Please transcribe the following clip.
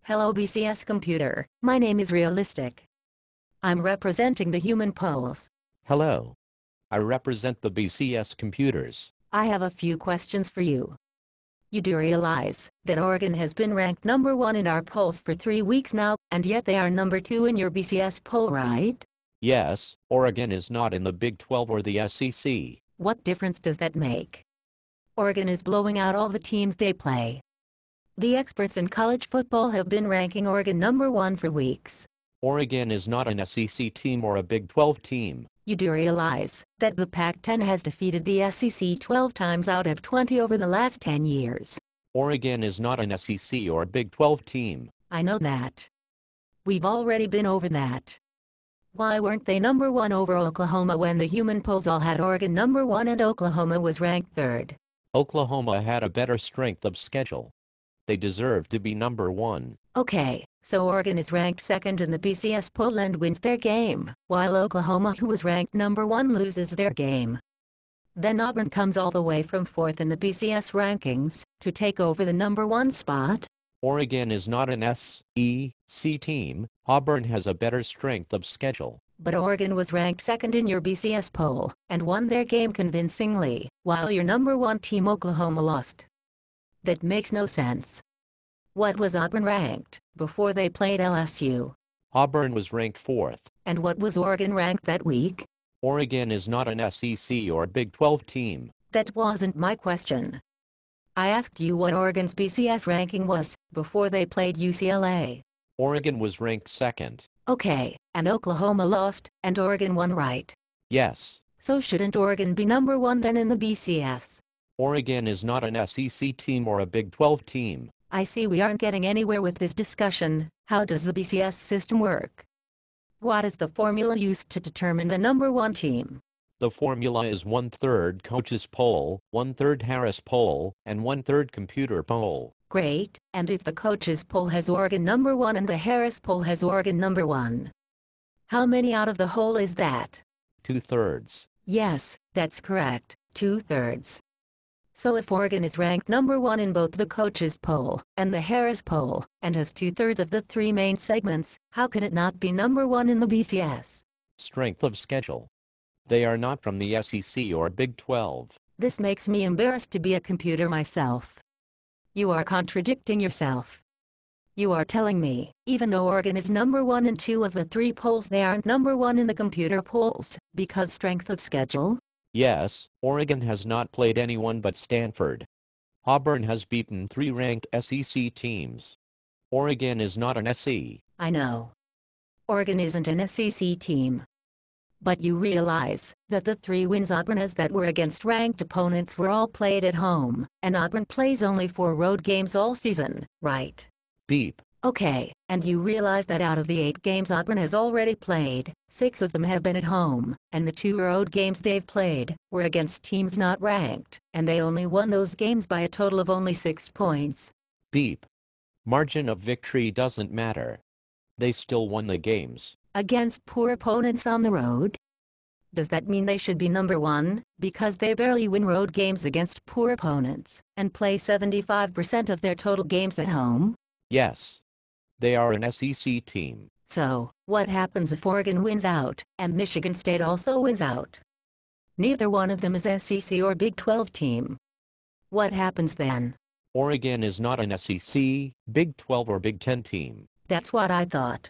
Hello BCS Computer, my name is Realistic. I'm representing the human polls. Hello. I represent the BCS Computers. I have a few questions for you. You do realize that Oregon has been ranked number 1 in our polls for 3 weeks now, and yet they are number 2 in your BCS poll, right? Yes, Oregon is not in the Big 12 or the SEC. What difference does that make? Oregon is blowing out all the teams they play. The experts in college football have been ranking Oregon number 1 for weeks. Oregon is not an SEC team or a Big 12 team. You do realize that the Pac-10 has defeated the SEC 12 times out of 20 over the last 10 years. Oregon is not an SEC or a Big 12 team. I know that. We've already been over that. Why weren't they number 1 over Oklahoma when the human polls all had Oregon number 1 and Oklahoma was ranked 3rd? Oklahoma had a better strength of schedule. They deserve to be number 1. Okay, so Oregon is ranked 2nd in the BCS poll and wins their game, while Oklahoma, who was ranked number 1, loses their game. Then Auburn comes all the way from 4th in the BCS rankings to take over the number 1 spot. Oregon is not an SEC team. Auburn has a better strength of schedule. But Oregon was ranked 2nd in your BCS poll and won their game convincingly, while your number 1 team Oklahoma lost. That makes no sense. What was Auburn ranked before they played LSU? Auburn was ranked 4th. And what was Oregon ranked that week? Oregon is not an SEC or Big 12 team. That wasn't my question. I asked you what Oregon's BCS ranking was before they played UCLA. Oregon was ranked 2nd. Okay, and Oklahoma lost, and Oregon won, right? Yes. So shouldn't Oregon be number 1 then in the BCS? Oregon is not an SEC team or a Big 12 team. I see we aren't getting anywhere with this discussion. How does the BCS system work? What is the formula used to determine the number 1 team? The formula is 1/3 coaches poll, 1/3 Harris poll, and 1/3 computer poll. Great, and if the coaches poll has Oregon number 1 and the Harris poll has Oregon number 1, how many out of the whole is that? 2/3. Yes, that's correct, 2/3. So if Oregon is ranked number 1 in both the coaches poll and the Harris poll, and has 2/3 of the 3 main segments, how can it not be number 1 in the BCS? Strength of schedule. They are not from the SEC or Big 12. This makes me embarrassed to be a computer myself. You are contradicting yourself. You are telling me, even though Oregon is number 1 in 2 of the 3 polls, they aren't number 1 in the computer polls, because strength of schedule? Yes, Oregon has not played anyone but Stanford. Auburn has beaten 3 ranked SEC teams. Oregon is not an SEC. I know. Oregon isn't an SEC team. But you realize that the 3 wins Auburn has that were against ranked opponents were all played at home, and Auburn plays only 4 road games all season, right? Beep. Okay, and you realize that out of the 8 games Auburn has already played, 6 of them have been at home, and the 2 road games they've played were against teams not ranked, and they only won those games by a total of only 6 points. Beep. Margin of victory doesn't matter. They still won the games. Against poor opponents on the road? Does that mean they should be number 1, because they barely win road games against poor opponents, and play 75% of their total games at home? Yes. They are an SEC team. So, what happens if Oregon wins out, and Michigan State also wins out? Neither one of them is SEC or Big 12 team. What happens then? Oregon is not an SEC, Big 12 or Big 10 team. That's what I thought.